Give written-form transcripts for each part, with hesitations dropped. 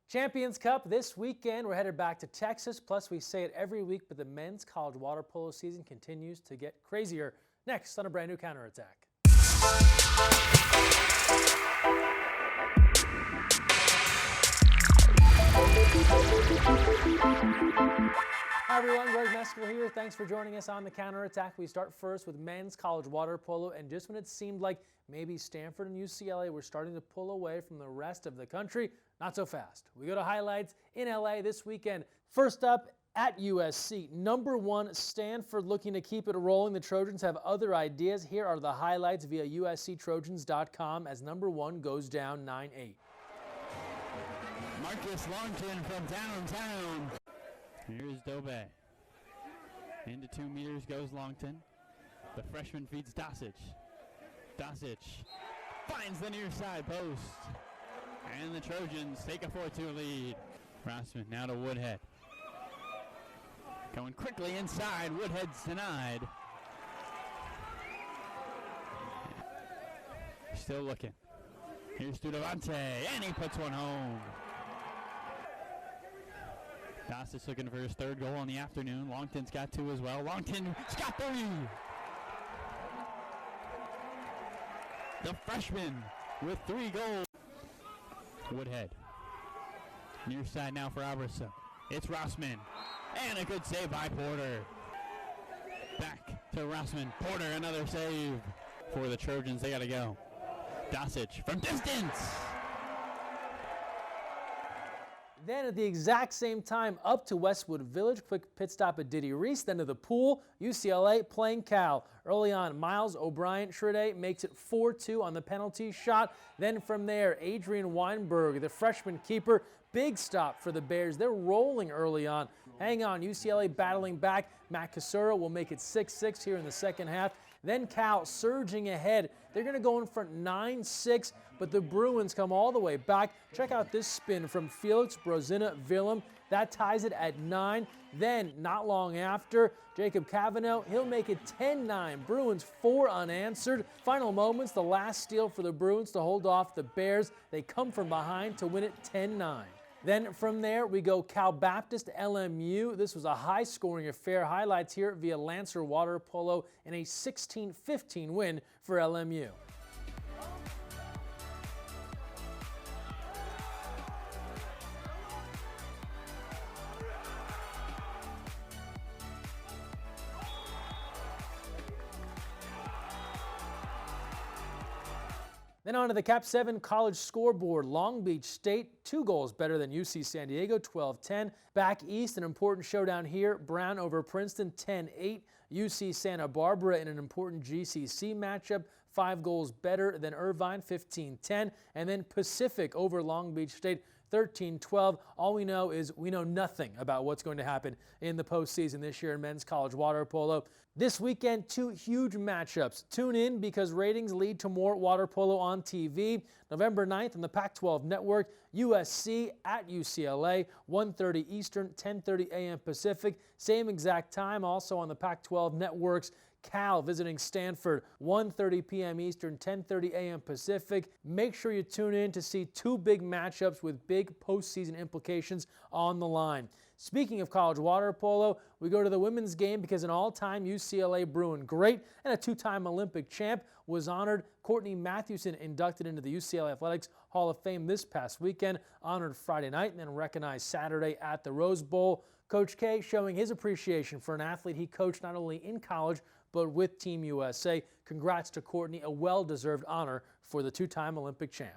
Champions Cup this weekend. We're headed back to Texas. Plus, we say it every week, but the men's college water polo season continues to get crazier. Next on a brand new counterattack. Hi everyone, Greg Mescall here. Thanks for joining us on the counterattack. We start first with men's college water polo, and just when it seemed like maybe Stanford and UCLA were starting to pull away from the rest of the country, not so fast. We go to highlights in LA this weekend. First up at USC, number 1 Stanford looking to keep it rolling. The Trojans have other ideas. Here are the highlights via usctrojans.com as number 1 goes down 9-8. Marcus Longton from downtown. Here's Dobe. Into 2 meters goes Longton. The freshman feeds Dosic. Dosic finds the near side post. And the Trojans take a 4-2 lead. Rossman now to Woodhead. Going quickly inside. Woodhead's denied. Still looking. Here's Studevante, and he puts one home. Dosic looking for his 3rd goal on the afternoon. Longton's got 2 as well. Longton's got 3. The freshman with 3 goals. Woodhead. Near side now for Albertson. It's Rossman. And a good save by Porter. Back to Rossman. Porter, another save for the Trojans. They got to go. Dosic from distance. Then at the exact same time, up to Westwood Village. Quick pit stop at Diddy Reese. Then to the pool. UCLA playing Cal. Early on, Miles O'Brien Shrede makes it 4-2 on the penalty shot. Then from there, Adrian Weinberg, the freshman keeper. Big stop for the Bears. They're rolling early on. Hang on, UCLA battling back. Matt Casura will make it 6-6 here in the second half. Then Cal surging ahead. They're going to go in front 9-6, but the Bruins come all the way back. Check out this spin from Felix Brozina-Willem. That ties it at 9. Then, not long after, Jacob Cavanaugh, he'll make it 10-9. Bruins 4 unanswered. Final moments, the last steal for the Bruins to hold off the Bears. They come from behind to win it 10-9. Then from there, we go Cal Baptist LMU. This was a high-scoring affair. Highlights here via Lancer Water Polo in a 16-15 win for LMU. Then on to the Cap 7 college scoreboard. Long Beach State, 2 goals better than UC San Diego, 12-10. Back east, an important showdown here. Brown over Princeton, 10-8. UC Santa Barbara in an important GCC matchup, 5 goals better than Irvine, 15-10. And then Pacific over Long Beach State, 13-12. All we know is we know nothing about what's going to happen in the postseason this year in men's college water polo. This weekend, 2 huge matchups. Tune in because ratings lead to more water polo on TV. November 9th on the Pac-12 Network, USC at UCLA, 1:30 Eastern, 10:30 a.m. Pacific. Same exact time also on the Pac-12 Networks. Cal visiting Stanford, 1:30 p.m. Eastern, 10:30 a.m. Pacific. Make sure you tune in to see 2 big matchups with big postseason implications on the line. Speaking of college water polo, we go to the women's game because an all-time UCLA Bruin great and a 2-time Olympic champ was honored. Courtney Mathewson inducted into the UCLA Athletics Hall of Fame this past weekend, honored Friday night and then recognized Saturday at the Rose Bowl. Coach K showing his appreciation for an athlete he coached not only in college but with Team USA. Congrats to Courtney, a well-deserved honor for the 2-time Olympic champ.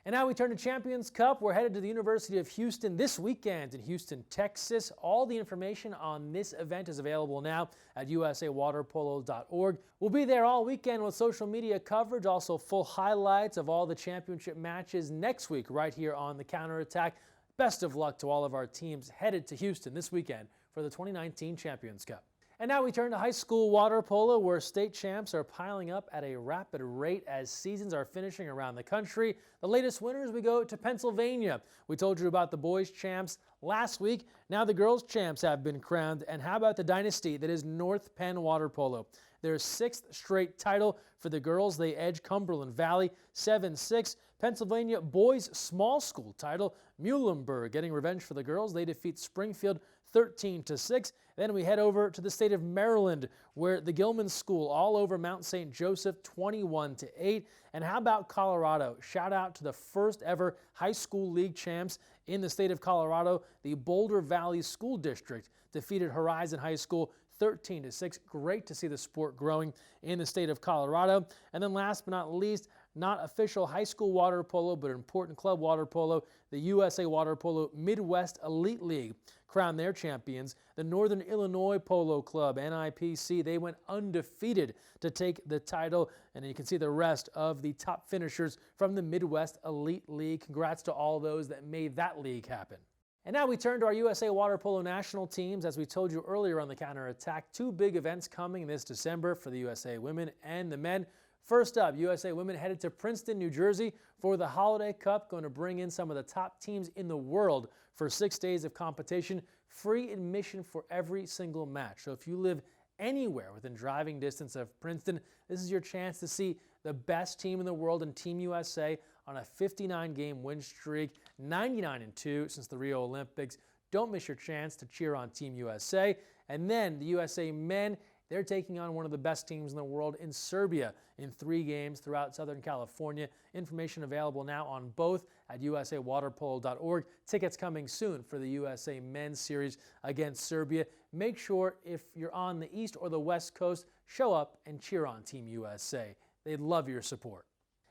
And now we turn to Champions Cup. We're headed to the University of Houston this weekend in Houston, Texas. All the information on this event is available now at usawaterpolo.org. We'll be there all weekend with social media coverage, also full highlights of all the championship matches next week right here on the Counterattack. Best of luck to all of our teams headed to Houston this weekend for the 2019 Champions Cup. And now we turn to high school water polo, where state champs are piling up at a rapid rate as seasons are finishing around the country. The latest winners, we go to Pennsylvania. We told you about the boys champs last week. Now the girls champs have been crowned. And how about the dynasty that is North Penn Water Polo? their 6th straight title. For the girls, they edge Cumberland Valley 7-6. Pennsylvania boys small school title, Muhlenberg getting revenge for the girls. They defeat Springfield 13-6. Then we head over to the state of Maryland, where the Gilman School all over Mount St. Joseph 21-8. And how about Colorado? Shout out to the first ever high school league champs in the state of Colorado. The Boulder Valley School District defeated Horizon High School 13-6. Great to see the sport growing in the state of Colorado. And then last but not least, not official high school water polo, but important club water polo, the USA Water Polo Midwest Elite League crowned their champions. The Northern Illinois Polo Club, NIPC, they went undefeated to take the title. And you can see the rest of the top finishers from the Midwest Elite League. Congrats to all those that made that league happen. And now we turn to our USA Water Polo national teams. As we told you earlier on the counterattack, 2 big events coming this December for the USA women and the men. First up, USA women headed to Princeton, New Jersey for the Holiday Cup, going to bring in some of the top teams in the world for 6 days of competition, free admission for every single match. So if you live anywhere within driving distance of Princeton, this is your chance to see the best team in the world in Team USA on a 59-game win streak, 99-2 since the Rio Olympics. Don't miss your chance to cheer on Team USA. And then the USA men, they're taking on one of the best teams in the world in Serbia in 3 games throughout Southern California. Information available now on both at usawaterpolo.org. Tickets coming soon for the USA men's series against Serbia. Make sure if you're on the East or the West Coast, show up and cheer on Team USA. They'd love your support.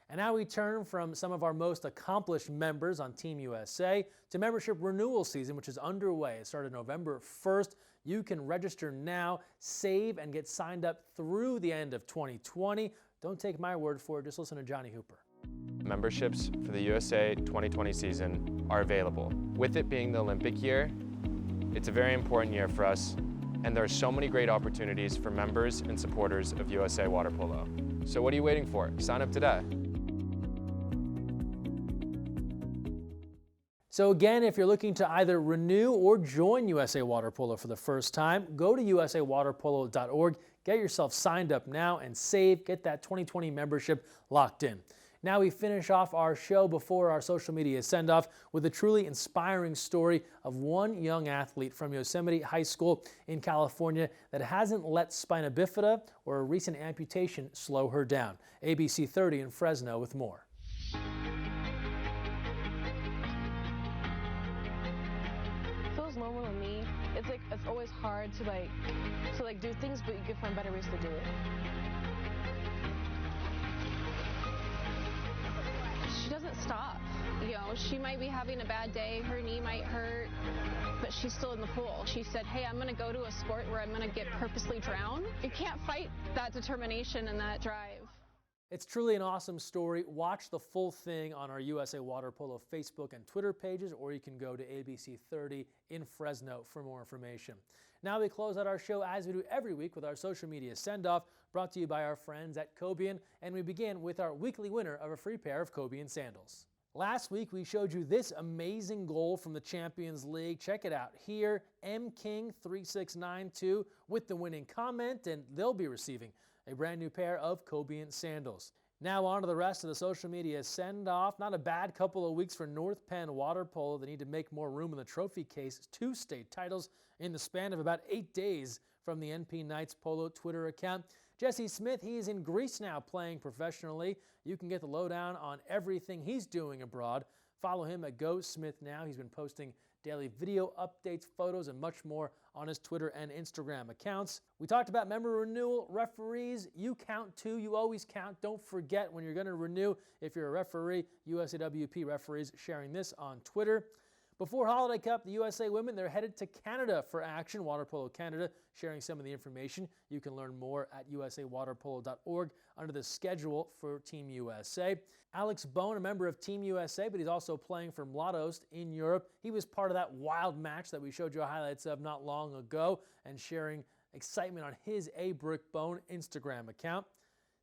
And now we turn from some of our most accomplished members on Team USA to membership renewal season, which is underway. It started November 1st. You can register now, save, and get signed up through the end of 2020. Don't take my word for it. Just listen to Johnny Hooper. Memberships for the USA 2020 season are available. With it being the Olympic year, it's a very important year for us, and there are so many great opportunities for members and supporters of USA Water Polo. So what are you waiting for? Sign up today. So again, if you're looking to either renew or join USA Water Polo for the first time, go to usawaterpolo.org, get yourself signed up now and save, get that 2020 membership locked in. Now we finish off our show before our social media send-off with a truly inspiring story of one young athlete from Yosemite High School in California that hasn't let spina bifida or a recent amputation slow her down. ABC 30 in Fresno with more. Normal to me. It's always hard to do things, but you can find better ways to do it. She doesn't stop. You know, she might be having a bad day, her knee might hurt, but she's still in the pool. She said, hey, I'm gonna go to a sport where I'm gonna get purposely drowned. You can't fight that determination and that drive. It's truly an awesome story. Watch the full thing on our USA Water Polo Facebook and Twitter pages, or you can go to ABC 30 in Fresno for more information. Now we close out our show as we do every week with our social media send-off, brought to you by our friends at Cobian, and we begin with our weekly winner of a free pair of Cobian sandals. Last week we showed you this amazing goal from the Champions League. Check it out here, mking3692 with the winning comment, and they'll be receiving a brand new pair of Cobian sandals. Now on to the rest of the social media send-off. Not a bad couple of weeks for North Penn Water Polo. They need to make more room in the trophy case. 2 state titles in the span of about 8 days from the NP Knights Polo Twitter account. Jesse Smith, he's in Greece now playing professionally. You can get the lowdown on everything he's doing abroad. Follow him at Go Smith Now. He's been posting daily video updates, photos, and much more on his Twitter and Instagram accounts. We talked about member renewal, referees. You count too. You always count. Don't forget when you're going to renew. If you're a referee, USAWP referees sharing this on Twitter. Before Holiday Cup, the USA women, they're headed to Canada for action. Water Polo Canada sharing some of the information. You can learn more at usawaterpolo.org under the schedule for Team USA. Alex Bone, a member of Team USA, but he's also playing for Mladost in Europe. He was part of that wild match that we showed you highlights of not long ago and sharing excitement on his A. Brick Bone Instagram account.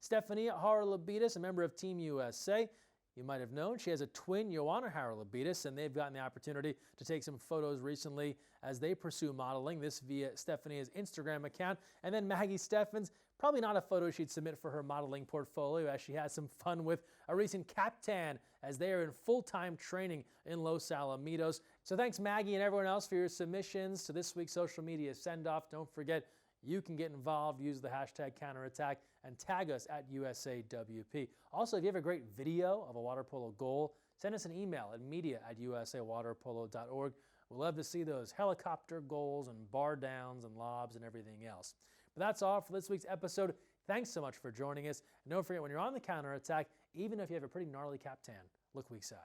Stefania Haralabitis, a member of Team USA. You might have known she has a twin, Joanna Haralabitis, and they've gotten the opportunity to take some photos recently as they pursue modeling, this via Stefania's Instagram account. And then Maggie Steffens, Probably not a photo she'd submit for her modeling portfolio, as she has some fun with a recent cap tan as they are in full-time training in Los Alamitos. So thanks Maggie and everyone else for your submissions to this week's social media send-off. Don't forget, you can get involved, use the hashtag counterattack, and tag us at USAWP. Also, if you have a great video of a water polo goal, send us an email at media@usawaterpolo.org. We'll love to see those helicopter goals and bar downs and lobs and everything else. But that's all for this week's episode. Thanks so much for joining us. And don't forget, when you're on the counterattack, even if you have a pretty gnarly cap tan, look weak side.